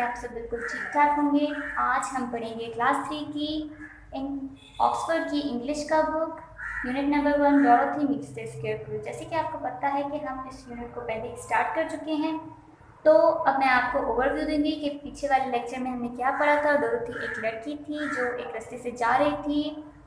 आप सब बिल्कुल ठीक ठाक होंगे। आज हम पढ़ेंगे क्लास 3 की ऑक्सफोर्ड की इंग्लिश का book unit number 1 Dorothy meets the scarecrow. जैसे कि आपको पता है कि हम इस यूनिट को पहले स्टार्ट कर चुके हैं, तो अब मैं आपको ओवरव्यू दूंगी कि पीछे वाले लेक्चर में हमने क्या पढ़ा था। डोरोथी एक लड़की थी जो एक रास्ते से जा रही थी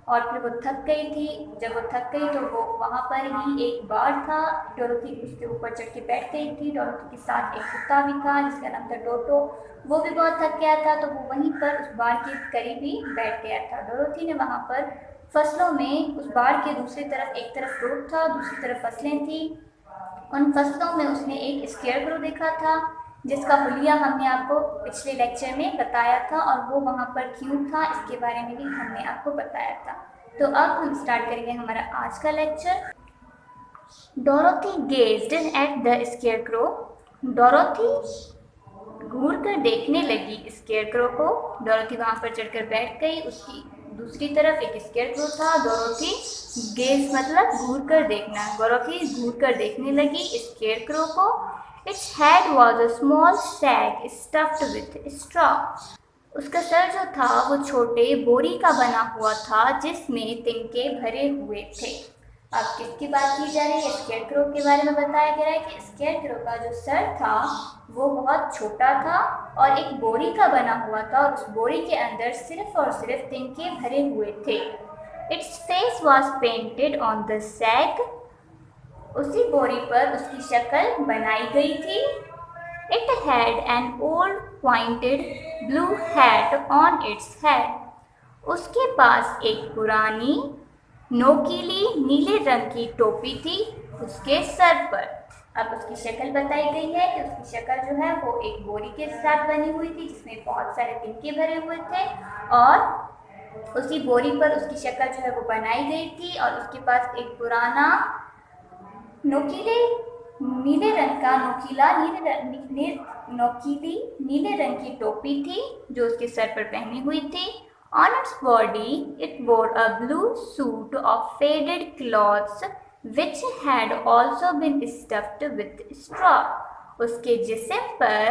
और फिर वो थक गई थी। जब वो थक गई तो वो वहाँ पर ही एक बार था, डोरोथी उसके ऊपर चढ़ के बैठ गई थी। डोरोथी के साथ एक कुत्ता भी था जिसका नाम था टोटो। वो भी बहुत थक गया था, तो वो वहीं पर उस बार के करीब ही बैठ गया था। डोरोथी ने वहाँ पर फसलों में, उस बार के दूसरी तरफ, एक तरफ रोड था, दूसरी तरफ फसलें थी। उन फसलों में उसने एक स्केयरक्रो देखा था जिसका हुलिया हमने आपको पिछले लेक्चर में बताया था, और वो वहाँ पर क्यों था इसके बारे में भी हमने आपको बताया था। तो अब हम स्टार्ट करेंगे हमारा आज का lecture. Dorothy gazed at the scarecrow. Dorothy घूर कर देखने लगी स्केयरक्रो को। डोरोथी वहाँ पर चढ़कर बैठ गई। उसकी दूसरी तरफ एक स्केयरक्रो था। डोरोथी गेज मतलब घूर कर देखना। डोरोथी घूर कर देखने लगी स्केयरक्रो को। Its head was a small sack stuffed with straw. उसका सर जो था वो छोटे बोरी का बना हुआ था जिसमें तिनके भरे हुए थे। अब किसकी बात की जा रही है? स्केयरक्रो के बारे में बताया गया है कि स्केयरक्रो का जो सर था वो बहुत छोटा था और एक बोरी का बना हुआ था, और उस बोरी के अंदर सिर्फ और सिर्फ तिनके भरे हुए थे। Its face was painted on the sack. उसी बोरी पर उसकी शक्ल बनाई गई थी। It had an old pointed blue hat on its head. उसके पास एक पुरानी नोकीली नीले रंग की टोपी थी उसके सर पर। अब उसकी शक्ल बताई गई है कि उसकी शक्ल जो है वो एक बोरी के साथ बनी हुई थी जिसमें बहुत सारे तिनके भरे हुए थे, और उसी बोरी पर उसकी शक्ल जो है वो बनाई गई थी, और उसके पास एक पुराना नोकीली नीले रंग की टोपी थी जो उसके सर पर पहनी हुई थी। On its body it wore a blue suit of faded cloths which had also been stuffed with straw. उसके जिस्म पर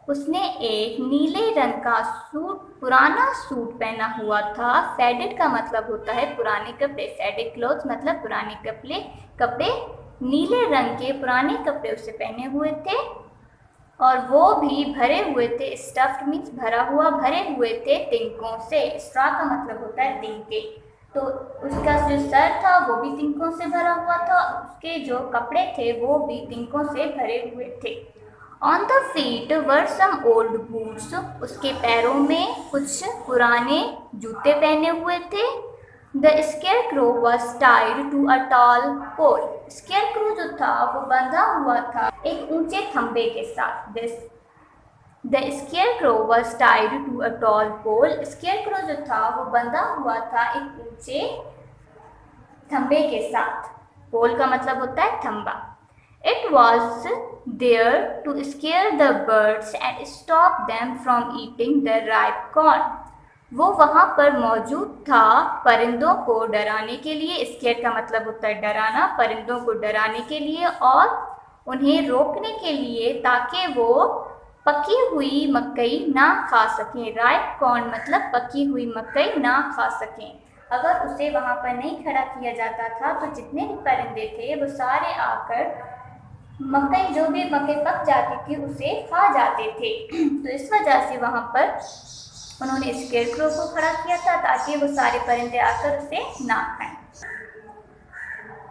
उसने एक नीले रंग का पुराना सूट पहना हुआ था। फेडेड का मतलब होता है पुराने कपड़े, फेडेड क्लॉथ्स मतलब पुराने कपड़े नीले रंग के पुराने कपड़े उसे पहने हुए थे, और वो भी भरे हुए थे। स्टफ्ड मीन्स भरा हुआ, भरे हुए थे तिनकों से। स्ट्रॉ का मतलब होता है तिनके। तो उसका जो सर था वो भी तिनकों से भरा हुआ था, उसके जो कपड़े थे वो भी तिनकों से भरे हुए थे। On the feet were some old boots. उसके पैरों में कुछ पुराने जूते पहने हुए थे। The scarecrow was tied to a tall pole. Scarecrow जो था वो बंधा हुआ था एक ऊंचे खंबे के साथ। The scarecrow was tied to a tall pole. Scarecrow जो था वो बंधा हुआ था एक ऊंचे खंबे के साथ। पोल का मतलब होता है खंबा। It was there to scare the birds and stop them from eating the ripe corn. वो वहाँ पर मौजूद था परिंदों को डराने के लिए। स्केयर का मतलब होता है डराना, परिंदों को डराने के लिए और उन्हें रोकने के लिए, ताकि वो पकी हुई मकई ना खा सकें। राइप कॉर्न मतलब पकी हुई मकई ना खा सकें। अगर उसे वहाँ पर नहीं खड़ा किया जाता था तो जितने भी परिंदे थे वो सारे आकर मकई, जो भी मकई पक जाती थी उसे खा जाते थे। तो इस वजह से वहाँ पर उन्होंने स्केयरक्रो को खड़ा किया था ताकि वो सारे परिंदे आकर उसे ना खाएं।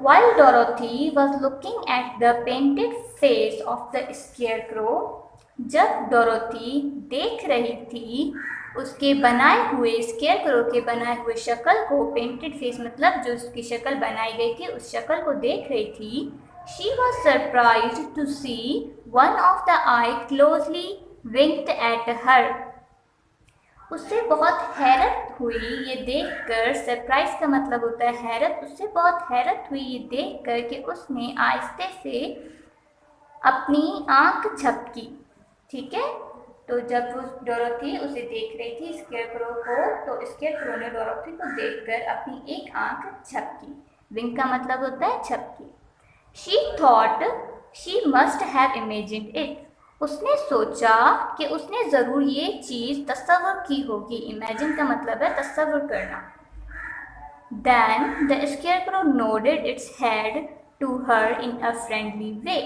While Dorothy was looking at the painted face of the scarecrow, जब डोरोथी देख रही थी उसके बनाए हुए, स्केयरक्रो के बनाए हुए शक्ल को, पेंटेड फेस मतलब जो उसकी शक्ल बनाई गई थी उस शक्ल को देख रही थी, she was surprised to see one of the eye closely winked at her. उससे बहुत हैरत हुई ये देखकर। सरप्राइज का मतलब होता है हैरत। उससे बहुत हैरत हुई ये देखकर कि उसने आहिस्ते से अपनी आंख झपकी। ठीक है, तो जब वो डोरोथी उसे देख रही थी स्केयरक्रो को, तो स्केयरक्रो ने डोरोथी को देखकर अपनी एक आंख झपकी। विंक का मतलब होता है झपकी। She thought she must have imagined it. उसने सोचा कि उसने ज़रूर ये चीज़ तस्वुर की होगी। इमेजिन का मतलब है तस्वुर करना। Then the scarecrow nodded its head to her in a friendly way.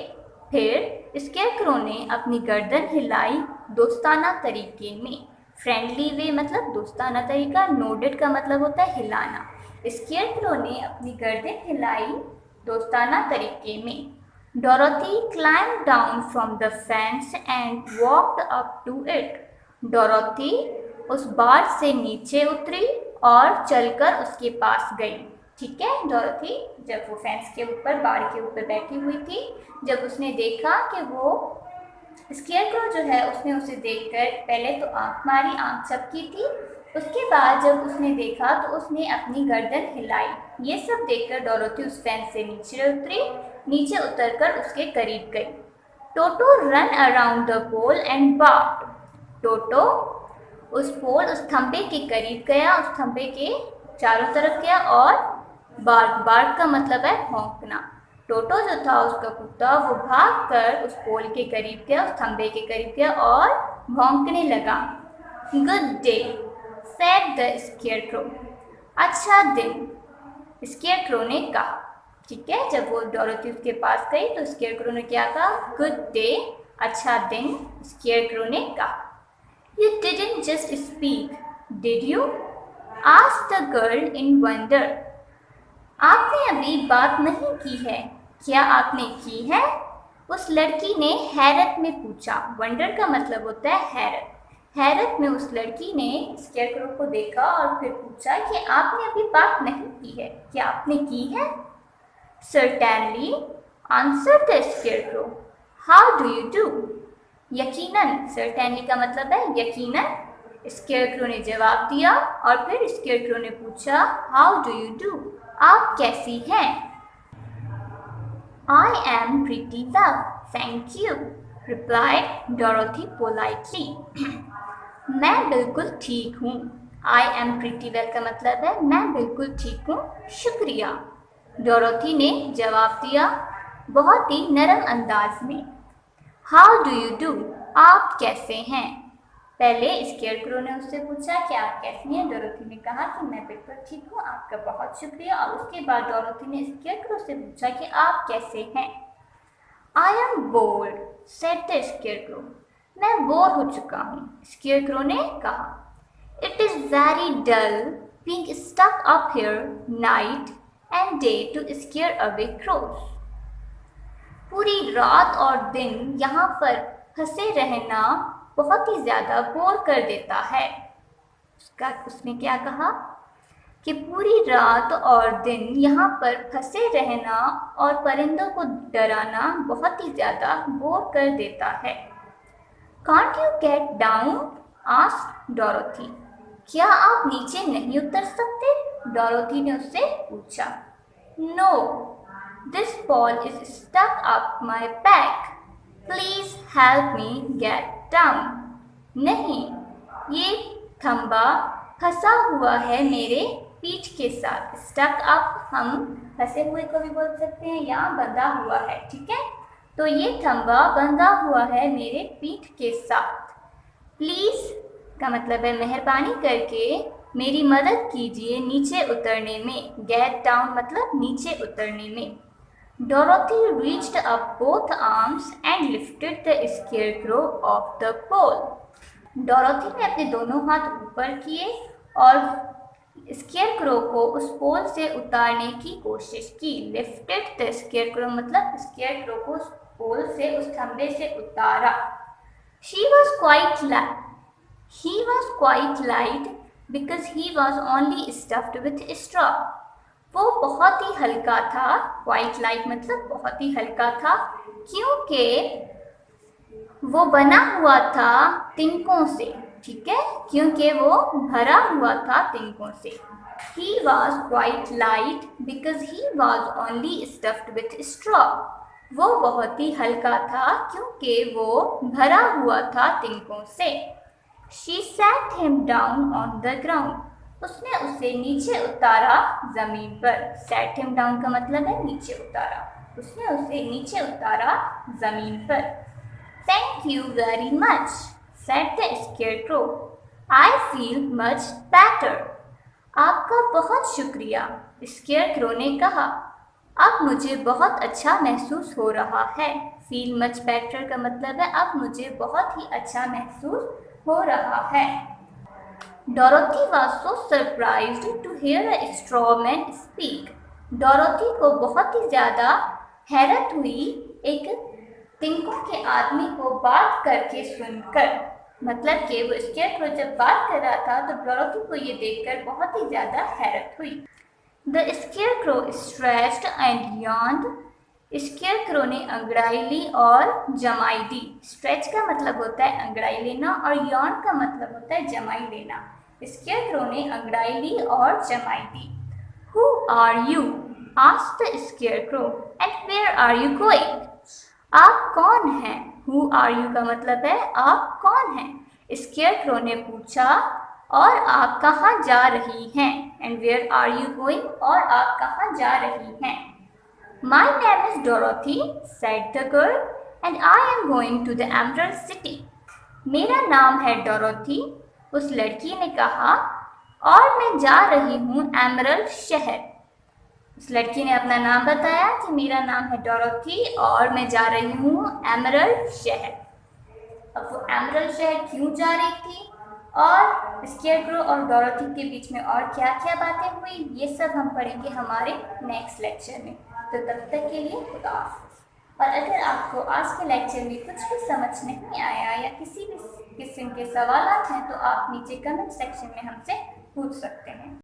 फिर स्केयरक्रो ने अपनी गर्दन हिलाई दोस्ताना तरीके में। फ्रेंडली वे मतलब दोस्ताना तरीका, नोडेड का मतलब होता है हिलाना। स्केयरक्रो ने अपनी गर्दन हिलाई दोस्ताना तरीके में। Dorothy climbed down from the fence and walked up to it. Dorothy उस बार से नीचे उतरी और चलकर उसके पास गई। ठीक है, डोरोथी जब वो फेंस के ऊपर बाड़ के ऊपर बैठी हुई थी, जब उसने देखा कि वो स्केयरक्रो जो है उसने उसे देखकर पहले तो आंख मारी, आंख झपकी थी। उसके बाद जब उसने देखा तो उसने अपनी गर्दन हिलाई। ये सब देखकर डोरोथी उस फेंस से नीचे उतरी, नीचे उतरकर उसके करीब गई। Toto run around the pole and barked. Toto उस पोल, उस थंबे के करीब गया, उस थंबे के चारों तरफ गया और बार्क, बार्क का मतलब है भौंकना। टोटो जो था उसका कुत्ता, वो भागकर उस पोल के करीब गया, उस थंबे के करीब गया और भौंकने लगा। Good day said the scarecrow. अच्छा दिन, स्केयरक्रो ने कहा। ठीक है, जब वो डोरोथी उसके पास गई तो स्केयरक्रो ने क्या कहा? गुड डे, अच्छा दिन, स्केयरक्रो ने कहा। You didn't just speak, did you? asked the girl in wonder. आपने अभी बात नहीं की है, क्या आपने की है? उस लड़की ने हैरत में पूछा। वंडर का मतलब होता है हैरत। हैरत में उस लड़की ने स्केयरक्रो को देखा और फिर पूछा कि आपने अभी बात नहीं की है, क्या आपने की है? Certainly, answered the scarecrow. How do you do? यकीनन, certainly का मतलब है यकीनन। स्केयरक्रो ने जवाब दिया और फिर स्केयरक्रो ने पूछा How do you do? आप कैसी हैं? I am pretty well, thank you, replied Dorothy politely. मैं बिल्कुल ठीक हूँ। I am pretty well का मतलब है मैं बिल्कुल ठीक हूँ, शुक्रिया। डोरोथी ने जवाब दिया बहुत ही नरम अंदाज में। How do you do? आप कैसे हैं? पहले स्केयरक्रो ने उससे पूछा कि आप कैसी हैं? डोरोथी ने कहा कि मैं बिल्कुल ठीक हूँ, आपका बहुत शुक्रिया। और उसके बाद डोरोथी ने स्केयरक्रो से पूछा कि आप कैसे हैं? I am bored, said the scarecrow. मैं बोर हो चुका हूँ, स्केयरक्रो ने कहा। It is very dull being stuck up here night and day to scare away crows. पूरी रात और दिन यहाँ पर फंसे रहना बहुत ही ज़्यादा बोर कर देता है। उसने क्या कहा कि पूरी रात और दिन यहाँ पर फंसे रहना और परिंदों को डराना बहुत ही ज़्यादा बोर कर देता है। Can't you get down? asked Dorothy. क्या आप नीचे नहीं उतर सकते? डोरोथी ने उससे पूछा। No, this ball is stuck up my back. Please help me get down. नहीं, ये थंबा फंसा हुआ है मेरे पीठ के साथ। स्टक अप हम फंसे हुए को भी बोल सकते हैं या बंधा हुआ है। ठीक है, तो ये थंबा बंधा हुआ है मेरे पीठ के साथ। प्लीज़ का मतलब है मेहरबानी करके मेरी मदद कीजिए नीचे उतरने में। गेट डाउन मतलब नीचे उतरने में। Dorothy reached up both arms and lifted the scarecrow off the pole. Dorothy ने अपने दोनों हाथ ऊपर किए और स्केयरक्रो को उस पोल से उतारने की कोशिश की। लिफ्टेड द स्केयरक्रो मतलब स्केयरक्रो को उस पोल से, उस खंबे से उतारा। He was quite light because he was only stuffed with straw. वो बहुत ही हल्का था। Quite light मतलब बहुत ही हल्का था, क्योंकि वो बना हुआ था तिनकों से। ठीक है, क्योंकि वो भरा हुआ था तिनकों से। He was quite light because he was only stuffed with straw. वो बहुत ही हल्का था क्योंकि वो भरा हुआ था तिनकों से। She sat him down on the ground. उसने उसे नीचे उतारा जमीन पर। Sat him down का मतलब है नीचे उतारा। उसने उसे नीचे उतारा जमीन पर। Thank you very much, said the Scarecrow. I feel much better. आपका बहुत शुक्रिया, स्केयरक्रो ने कहा। अब मुझे बहुत अच्छा महसूस हो रहा है। फील मच बेटर का मतलब है अब मुझे बहुत ही अच्छा महसूस हो रहा है। Dorothy was so surprised to hear a straw man speak. Dorothy को बहुत ही ज़्यादा हैरत हुई एक तिनकों के आदमी को बात करके सुनकर। मतलब कि वो स्केयरक्रो जब बात कर रहा था तो डोरोथी को ये देखकर बहुत ही ज़्यादा हैरत हुई। The scarecrow stretched and yawned. Scarecrow ने अंगड़ाई ली और जमाई दी। स्ट्रेच का मतलब होता है अंगड़ाई लेना और यॉन का मतलब होता है जमाई लेना। स्केयरक्रो ने अंगड़ाई ली और जमाई दी। Who are you? asked the scarecrow. And where are you going? आप कौन हैं? Who are you का मतलब है आप कौन हैं? स्केयरक्रो ने पूछा और आप कहाँ जा रही हैं? And where are you going? और आप कहाँ जा रही हैं? My name is Dorothy, said the girl, and I am going to the Emerald City. मेरा नाम है डोरोथी, उस लड़की ने कहा, और मैं जा रही हूँ एमरल्ड शहर। उस लड़की ने अपना नाम बताया कि मेरा नाम है डोरोथी और मैं जा रही हूँ एमरल्ड शहर। अब वो एमरल्ड शहर क्यों जा रही थी और स्केयरक्रो और डोरोथी के बीच में और क्या क्या बातें हुई, ये सब हम पढ़ेंगे हमारे नेक्स्ट लेक्चर में। तो तब तक के लिए खुदा हाफिज़। और अगर आपको आज के लेक्चर में कुछ भी समझ नहीं आया या किसी भी किस्म के सवाल हैं तो आप नीचे कमेंट सेक्शन में हमसे पूछ सकते हैं।